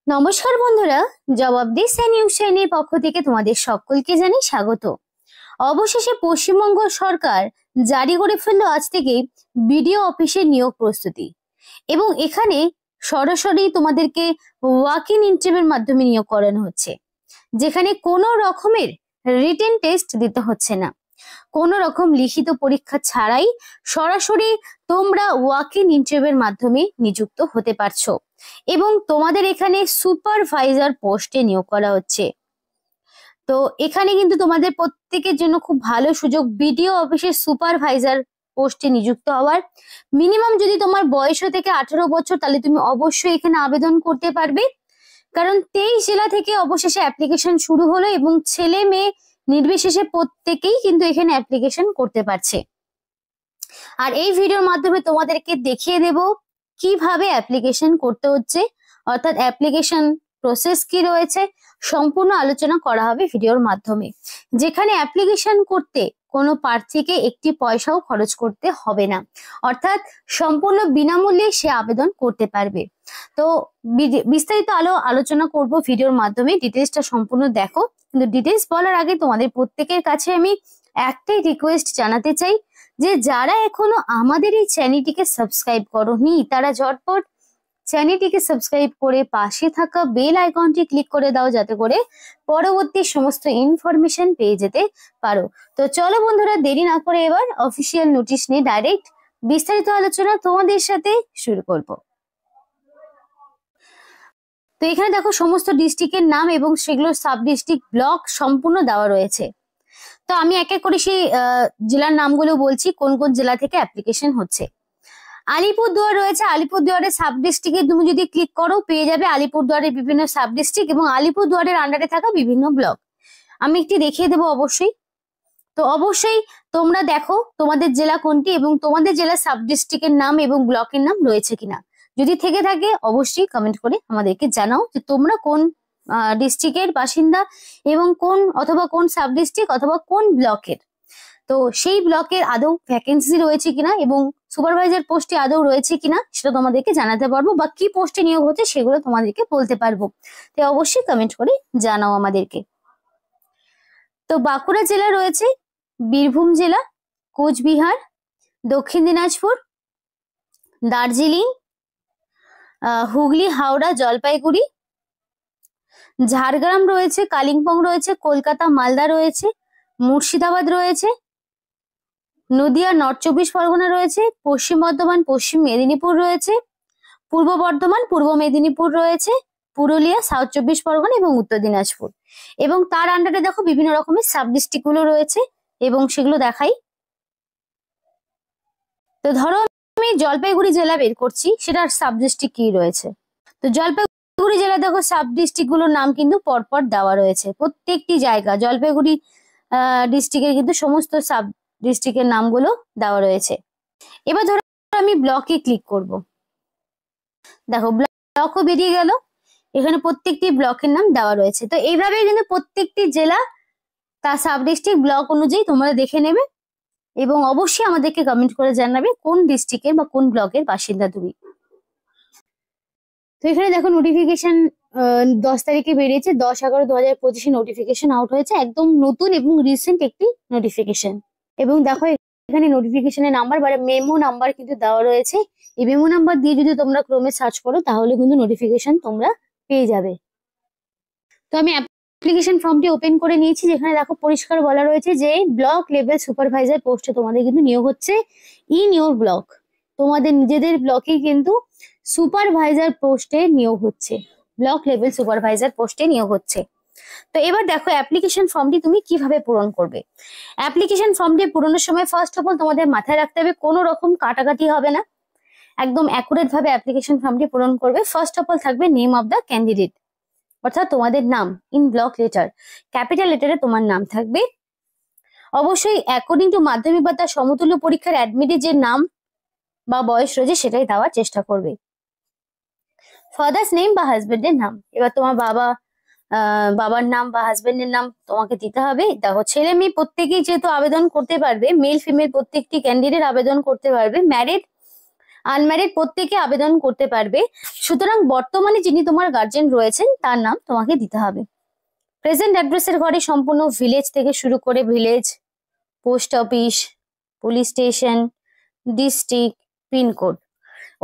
নমস্কার বন্ধুরা, জবাব দিস নিউজ চ্যানেলের পক্ষ থেকে তোমাদের সকলকে জানাই স্বাগত। অবশেষে পশ্চিমবঙ্গ সরকার জারি করে ফেললো আজ থেকে বিডিও অফিসের নিয়োগ প্রস্তুতি, এবং এখানে সরাসরি তোমাদেরকে ওয়াক ইন ইন্টারভিউর মাধ্যমে নিয়োগ করানো হচ্ছে, যেখানে কোনো রকমের রিটেন টেস্ট দিতে হচ্ছে না। কোনো রকম লিখিত পরীক্ষা ছাড়াই সরাসরি তোমরা ওয়াক ইন ইন্টারভিউর মাধ্যমে নিযুক্ত হতে পারছো, এবং তোমাদের এখানে সুপারভাইজার পোস্টে নিয়োগ করা হচ্ছে। তো এখানে কিন্তু তোমাদের প্রত্যেকের জন্য খুব ভালো সুযোগ বিডিও অফিসের সুপারভাইজার পোস্টে নিযুক্ত হওয়ার। মিনিমাম যদি তোমার বয়স থেকে 18 বছর, তাহলে তুমি অবশ্যই এখানে আবেদন করতে পারবে, কারণ 23 জেলা থেকে অবশেষে অ্যাপ্লিকেশন শুরু হলো এবং ছেলে মেয়ে নির্বিশেষে প্রত্যেকেই কিন্তু এখানে অ্যাপ্লিকেশন করতে পারছে। আর এই ভিডিওর মাধ্যমে তোমাদেরকে দেখিয়ে দেব কিভাবে অ্যাপ্লিকেশন করতে হচ্ছে, অর্থাৎ অ্যাপ্লিকেশন প্রসেস কি রয়েছে, সম্পূর্ণ আলোচনা করা হবে ভিডিওর মাধ্যমে, যেখানে অ্যাপ্লিকেশন করতে কোনো প্রার্থীকে একটি পয়সাও খরচ করতে হবে না, অর্থাৎ সম্পূর্ণ বিনামূল্যে সে আবেদন করতে পারবে। তো বিস্তারিত আলোচনা করব ভিডিওর মাধ্যমে, ডিটেলসটা সম্পূর্ণ দেখো। কিন্তু ডিটেলস বলার আগে তোমাদের প্রত্যেকের কাছে আমি একটাই রিকোয়েস্ট জানাতে চাই, যে যারা এখনো আমাদের এই চ্যানেলটিকে সাবস্ক্রাইব করোনি, তারা ঝটপট চ্যানেলটিকে সাবস্ক্রাইব করে পাশে থাকা বেল আইকনটি ক্লিক করে দাও, যাতে করে পরবর্তী সমস্ত ইনফরমেশন পেয়ে যেতে পারো। তো চলো বন্ধুরা, দেরি না করে এবার অফিসিয়াল নোটিশ নিয়ে ডাইরেক্ট বিস্তারিত আলোচনা তোমাদের সাথে শুরু করব। তো এখানে দেখো সমস্ত ডিস্ট্রিক্টের নাম এবং সেগুলোর সাব ডিস্ট্রিক্ট ব্লক সম্পূর্ণ দেওয়া রয়েছে। তো আমি এক এক করে সেই জেলার নামগুলো বলছি, কোন কোন জেলা থেকে অ্যাপ্লিকেশন হচ্ছে। আলিপুরদুয়ার রয়েছে, আলিপুরদুয়ারের সাব ডিস্ট্রিক্টে তুমি যদি ক্লিক করো পেয়ে যাবে আলিপুরদুয়ারের বিভিন্ন সাব ডিস্ট্রিক্ট এবং আলিপুরদুয়ারের আন্ডারে থাকা বিভিন্ন ব্লক। আমি একটি দেখিয়ে দেবো অবশ্যই। তো অবশ্যই তোমরা দেখো তোমাদের জেলা কোনটি এবং তোমাদের জেলার সাব ডিস্ট্রিক্টের নাম এবং ব্লকের নাম রয়েছে কিনা। যদি থেকে থাকে অবশ্যই কমেন্ট করে আমাদেরকে জানাও যে তোমরা কোন ডিস্ট্রিক্টের বাসিন্দা এবং কোন সাব ডিস্ট্রিক্ট অথবা কোন ব্লকের। তো সেই ব্লকের আদৌ ভ্যাকেন্সি রয়েছে কিনা এবং সুপারভাইজার পোস্টে আদৌ রয়েছে কিনা সেটা তোমাদেরকে জানাতে পারবো, বা কি পোস্টে নিয়োগ হচ্ছে সেগুলো তোমাদেরকে বলতে পারবো। তো অবশ্যই কমেন্ট করে জানাও আমাদেরকে। তো বাঁকুড়া জেলা রয়েছে, বীরভূম জেলা, কোচবিহার, দক্ষিণ দিনাজপুর, দার্জিলিং, হুগলি, হাওড়া, জলপাইগুড়ি, ঝাড়গ্রাম রয়েছে, কালিম্পং রয়েছে, কলকাতা, মালদা রয়েছে, মুর্শিদাবাদ রয়েছে, নদিয়া, নর্থ 24 পরগনা রয়েছে, পশ্চিম বর্ধমান, পশ্চিম মেদিনীপুর রয়েছে, পূর্ব বর্ধমান, পূর্ব মেদিনীপুর রয়েছে, পুরুলিয়া, সাউথ 24 পরগনা এবং উত্তর দিনাজপুর। এবং তার আন্ডারে দেখো বিভিন্ন রকমের সাব ডিস্ট্রিক্ট গুলো রয়েছে এবং সেগুলো দেখাই। তো ধরো আমি জলপাইগুড়ি জেলা বের করছি, সেটার সাব ডিস্ট্রিক্ট কি রয়েছে। তো জলপাইগুড়ি জেলা দেখো সাব ডিস্ট্রিক্ট গুলোর নাম কিন্তু পরপর দেওয়া রয়েছে, প্রত্যেকটি জায়গা জলপাইগুড়ি ডিস্ট্রিক্টের কিন্তু সমস্ত সাব ডিস্ট্রিক্টের নামগুলো দেওয়া রয়েছে। এবার ধরো আমি ব্লকে ক্লিক করব, দেখো ব্লকও বেরিয়ে গেল, এখানে প্রত্যেকটি ব্লকের নাম দেওয়া রয়েছে। তো এইভাবে কিন্তু প্রত্যেকটি জেলা তার সাব ডিস্ট্রিক্ট ব্লক অনুযায়ী তোমরা দেখে নেবে এবং অবশ্যই আমাদেরকে কমেন্ট করে জানাবে কোন ডিস্ট্রিক্টের বা কোন ব্লকের বাসিন্দা তুমি। তো এখানে দেখো নোটিফিকেশন 10 তারিখে বেরিয়েছে, 10/11/2025 নোটিফিকেশন আউট হয়েছে, একদম নতুন এবং রিসেন্ট একটি নোটিফিকেশন। এবং দেখো এখানে নোটিফিকেশনের নাম্বার বা মেমো নাম্বার কিন্তু দেওয়া রয়েছে। এই মেমো নাম্বার দিয়ে যদি তোমরা ক্রোমে সার্চ করো তাহলে কিন্তু নোটিফিকেশন তোমরা পেয়ে যাবে। তো আমি অ্যাপ্লিকেশন ফর্মটি ওপেন করে নিয়েছি, যেখানে দেখো পরিষ্কার বলা রয়েছে যে ব্লক লেভেল সুপারভাইজার পোস্টে তোমাদের কিন্তু নিয়োগ হচ্ছে ইন ইউর ব্লক। তোমাদের নিজেদের ব্লকে কিন্তু সুপারভাইজার পোস্টে নিয়োগ হচ্ছে, ব্লক লেভেল সুপারভাইজার পোস্টে নিয়োগ হচ্ছে। তো এবার দেখো অ্যাপ্লিকেশন ফর্মটি তুমি কিভাবে পূরণ করবে। অ্যাপ্লিকেশন ফর্মটি পূরণের সময় ফার্স্ট অফ অল তোমাদের মাথায় রাখতে হবে কোনো রকম কাটাকাটি হবে না, একদম অ্যাকুরেট ভাবে অ্যাপ্লিকেশন ফর্মটি পূরণ করবে। ফার্স্ট অফ অল থাকবে নেম অফ দ্য ক্যান্ডিডেট, অর্থাৎ তোমাদের নাম ইন ব্লক লেটার, ক্যাপিটাল লেটারে তোমার নাম থাকবে। অবশ্যই অ্যাকর্ডিং টু মাধ্যমিক বা তার সমতুল্য পরীক্ষার অ্যাডমিটে যে নাম বা বয়স রয়েছে সেটাই দেওয়ার চেষ্টা করবে। ফাদার্স নেম বা হাজবেন্ডের নাম, এবার তোমার বাবার নাম বা হাজবেন্ডের নাম তোমাকে দিতে হবে। দেখো ছেলে মেয়ে প্রত্যেকেই যেহেতু আবেদন করতে পারবে, মেল ফিমেল প্রত্যেকটি ক্যান্ডিডেট আবেদন করতে পারবে। ম্যারিড আনম্যারিড প্রত্যেকে আবেদন করতে পারবে। সুতরাং বর্তমানে যিনি তোমার গার্জেন রয়েছেন তার নাম তোমাকে দিতে হবে। প্রেজেন্ট অ্যাড্রেসের ঘরে সম্পূর্ণ ভিলেজ থেকে শুরু করে village, post office, police station, district, pincode,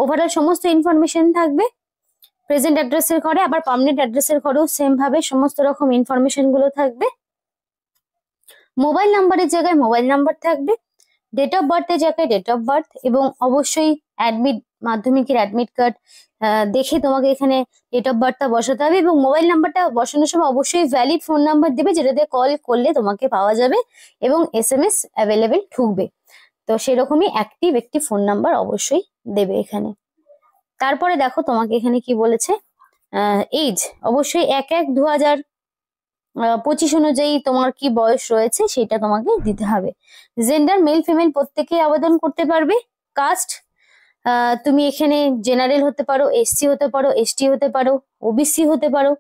overall সমস্ত ইনফরমেশন থাকবে প্রেজেন্ট অ্যাড্রেসের ঘরে। আবার পার্মানেন্ট অ্যাড্রেসের ঘরেও সেম ভাবে সমস্ত রকম ইনফরমেশন গুলো থাকবে। মোবাইল নাম্বারের জায়গায় মোবাইল নাম্বার থাকবে, ডেট অফ বার্থের জায়গায় ডেট অফ বার্থ, এবং অবশ্যই অ্যাডমিট, মাধ্যমিকের অ্যাডমিট কার্ড দেখে তোমাকে এখানে ডেট অফ বার্থটা বসাতে হবে। এবং মোবাইল নাম্বারটা বসানোর সময় অবশ্যই ভ্যালিড ফোন নাম্বার দেবে, যেটাতে কল করলে তোমাকে পাওয়া যাবে এবং SMS অ্যাভেলেবেল ঢুকবে। তো সেরকমই অ্যাক্টিভ একটি ফোন নাম্বার অবশ্যই দেবে এখানে। তারপরে দেখো তোমাকে এখানে কি বলেছে, এজ অবশ্যই 1/1/2025 অনুযায়ী তোমার কি বয়স রয়েছে সেটা তোমাকে দিতে হবে। জেন্ডার মেল ফিমেল প্রত্যেকেই আবেদন করতে পারবে। কাস্ট তুমি এখানে জেনারেল হতে পারো, SC হতে পারো, ST হতে পারো, OBC হতে পারো।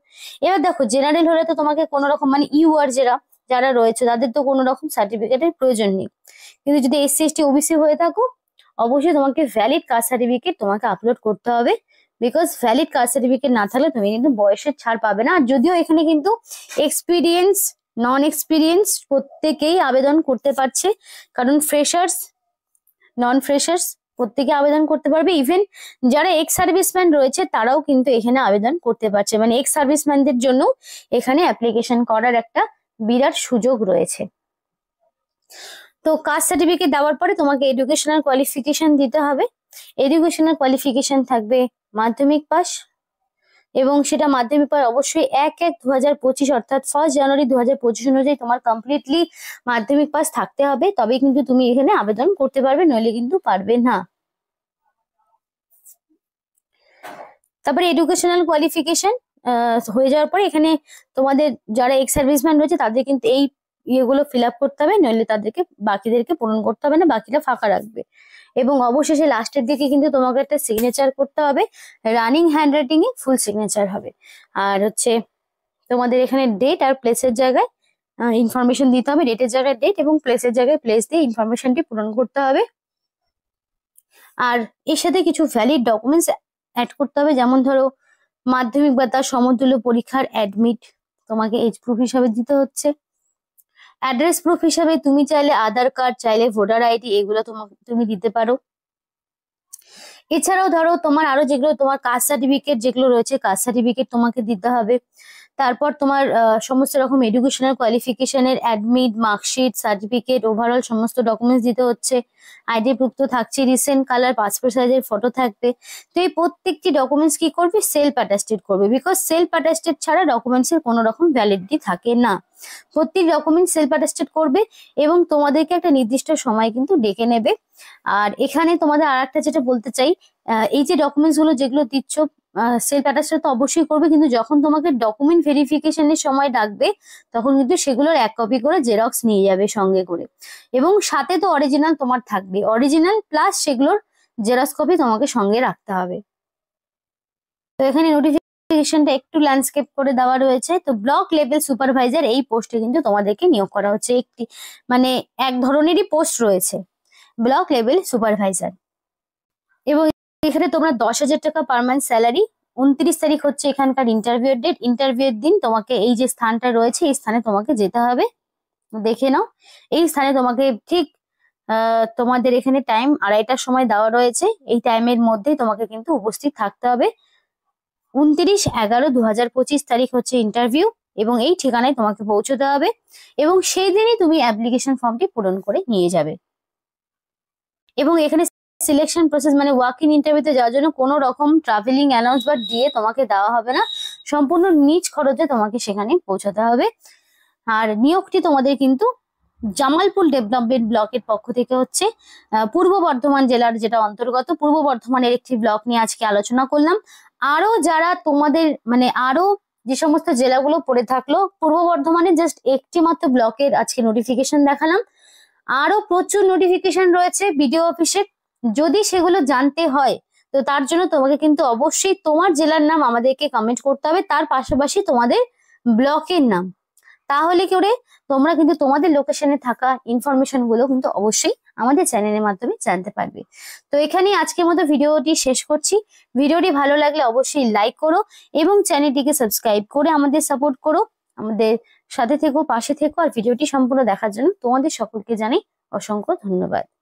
এবার দেখো জেনারেল হলে তো তোমাকে কোনো রকম মানে UR যারা রয়েছে তাদের তো কোনো রকম সার্টিফিকেটের প্রয়োজন নেই, কিন্তু যদি SC ST OBC হয়ে থাকো অবশ্যই তোমাকে ভ্যালিড কাস্ট সার্টিফিকেট তোমাকে আপলোড করতে হবে। বিকজ ভ্যালিড কাস্ট সার্টিফিকেট না থাকলে তুমি কিন্তু বয়সের ছাড় পাবে না। আর যদিও এখানে কিন্তু এক্সপিরিয়েন্স, নন এক্সপিরিয়েন্স প্রত্যেকেই আবেদন করতে পারছে, কারণ ফ্রেশার্স, নন ফ্রেশার্স প্রত্যেকে আবেদন করতে পারবে। ইভেন যারা এক্স সার্ভিসম্যান রয়েছে তারাও কিন্তু এখানে আবেদন করতে পারছে, মানে এক্স সার্ভিসম্যানদের জন্য এখানে অ্যাপ্লিকেশন করার একটা বিরাট সুযোগ রয়েছে। তো কাস্ট সার্টিফিকেট দেওয়ার পরে তোমাকে এডুকেশনাল কোয়ালিফিকেশন দিতে হবে। এডুকেশনাল কোয়ালিফিকেশন থাকবে মাধ্যমিক পাস, এবং সেটা মাধ্যমিক পাস অবশ্যই 1/1/2025 অর্থাৎ 1 জানুয়ারি 2025 অনুযায়ী তোমার কমপ্লিটলি মাধ্যমিক পাস থাকতে হবে, তবে কিন্তু তুমি এখানে আবেদন করতে পারবে, নইলে কিন্তু পারবে না। তারপরে এডুকেশনাল কোয়ালিফিকেশন হয়ে যাওয়ার পরে এখানে তোমাদের যারা এক্স সার্ভিসম্যান রয়েছে তাদের কিন্তু এই ইয়েগুলো ফিল আপ করতে হবে, নইলে তাদেরকে বাকিদেরকে পূরণ করতে হবে না, বাকিটা ফাঁকা রাখবে। এবং অবশেষে লাস্টের দিকে কিন্তু তোমাকে একটা সিগনেচার করতে হবে, রানিং হ্যান্ডরাইটিং এ ফুল সিগনেচার হবে। আর হচ্ছে তোমাদের এখানে ডেট আর প্লেসের জায়গায় ইনফরমেশন দিতে হবে, ডেটের জায়গায় ডেট এবং প্লেসের জায়গায় প্লেস দিয়ে ইনফরমেশনটি পূরণ করতে হবে। আর এর সাথে কিছু ভ্যালিড ডকুমেন্টস অ্যাড করতে হবে, যেমন ধরো মাধ্যমিক বা তার সমতুল্য পরীক্ষার অ্যাডমিট তোমাকে এজ প্রুফ হিসাবে দিতে হচ্ছে। অ্যাড্রেস প্রুফ হিসাবে তুমি চাইলে আধার কার্ড, চাইলে ভোটার আইডি, এগুলো তুমি দিতে পারো। এছাড়াও ধরো তোমার আরো যেগুলো তোমার কাস্ট সার্টিফিকেট যেগুলো রয়েছে, কাস্ট সার্টিফিকেট তোমাকে দিতে হবে। তারপর তোমার সমস্ত রকম এডুকেশনাল কোয়ালিফিকেশনের অ্যাডমিট, মার্কশিট, সার্টিফিকেট, ওভারঅল সমস্ত ডকুমেন্টস দিতে হচ্ছে। আইডি প্রুফ তো থাকছে, রিসেন্ট কালার পাসপোর্ট সাইজের ফটো থাকবে। তো এই প্রত্যেকটি ডকুমেন্টস কি করবে, সেলফ অ্যাটাস্টেড করবে, বিকজ সেলফ অ্যাটাস্টেড ছাড়া ডকুমেন্টসের কোনো রকম ভ্যালিডিটি থাকে না। প্রত্যেক ডকুমেন্ট সেলফ অ্যাটাস্টেড করবে এবং তোমাদেরকে একটা নির্দিষ্ট সময় কিন্তু ডেকে নেবে। আর এখানে তোমাদের আর একটা যেটা বলতে চাই, এই যে ডকুমেন্টস গুলো যেগুলো দিচ্ছ সেলফ অ্যাটাস্টেড তো অবশ্যই করবে, কিন্তু যখন তোমাকে ডকুমেন্ট ভেরিফিকেশনের সময় ডাকবে তখন কিন্তু সেগুলোর 1 কপি করে জেরক্স নিয়ে যাবে সঙ্গে করে, এবং সাথে তো অরিজিনাল তোমার থাকবে, অরিজিনাল প্লাস সেগুলোর জেরক্স কপি তোমাকে সঙ্গে রাখতে হবে। তো এখানে নোটিফিকেশনটা একটু ল্যান্ডস্কেপ করে দেওয়া রয়েছে। তো ব্লক লেভেল সুপারভাইজার এই পোস্টে কিন্তু তোমাদেরকে নিয়োগ করা হচ্ছে, একটি মানে এক ধরনেরই পোস্ট রয়েছে ব্লক লেভেল সুপারভাইজার। এবং এখানে তোমরা 10,000 টাকা পার মান্থ স্যালারি। 29 তারিখ হচ্ছে এখানকার ইন্টারভিউর ডেট। ইন্টারভিউর দিন তোমাকে এই যে স্থানটা রয়েছে এই স্থানে তোমাকে যেতে হবে, দেখে নাও। এই স্থানে তোমাকে ঠিক তোমাদের এখানে টাইম 2:30টার সময় দেওয়া রয়েছে, এই টাইমের মধ্যেই তোমাকে কিন্তু উপস্থিত থাকতে হবে। 29/11/2025 তারিখ হচ্ছে ইন্টারভিউ, এবং এই ঠিকানায় তোমাকে পৌঁছতে হবে, এবং সেই দিনই তুমি অ্যাপ্লিকেশন ফর্মটি পূরণ করে নিয়ে যাবে। এবং এখানে সিলেকশন প্রসেস মানে ওয়াক ইন ইন্টারভিউতে যাওয়ার জন্য কোনো রকম ট্রাভেলিং অ্যালাউন্স বা ডিএ তোমাকে দেওয়া হবে না, সম্পূর্ণ নিজ খরচে তোমাকে সেখানে পৌঁছাতে হবে। আর নিয়োগটি তোমাদের কিন্তু জামালপুর ডেভেলপমেন্ট ব্লকের পক্ষ থেকে হচ্ছে। পূর্ব বর্ধমান জেলার যেটা অন্তর্গত, পূর্ব বর্ধমানের একটি ব্লক নিয়ে আজকে আলোচনা করলাম। আরো যারা তোমাদের মানে আরো যে সমস্ত জেলাগুলো পড়ে থাকলো, পূর্ব বর্ধমানে জাস্ট একটি মাত্র ব্লকের আজকে নোটিফিকেশন দেখালাম, আরো প্রচুর নোটিফিকেশন রয়েছে বিডিও অফিসে। যদি সেগুলো জানতে হয় তো তার জন্য তোমাকে কিন্তু অবশ্যই তোমার জেলার নাম আমাদেরকে কমেন্ট করতে হবে, তার পাশাপাশি তোমাদের ব্লকের নাম, তাহলে করে তোমরা কিন্তু তোমাদের লোকেশনে থাকা ইনফরমেশন গুলো কিন্তু অবশ্যই আমাদের চ্যানেলের মাধ্যমে জানতে পারবে। তো এখানেই আজকের মতো ভিডিওটি শেষ করছি। ভিডিওটি ভালো লাগলে অবশ্যই লাইক করো এবং চ্যানেলটিকে সাবস্ক্রাইব করে আমাদের সাপোর্ট করো। আমাদের সাথে থেকো, পাশে থেকো। আর ভিডিওটি সম্পূর্ণ দেখার জন্য তোমাদের সকলকে জানাই অসংখ্য ধন্যবাদ।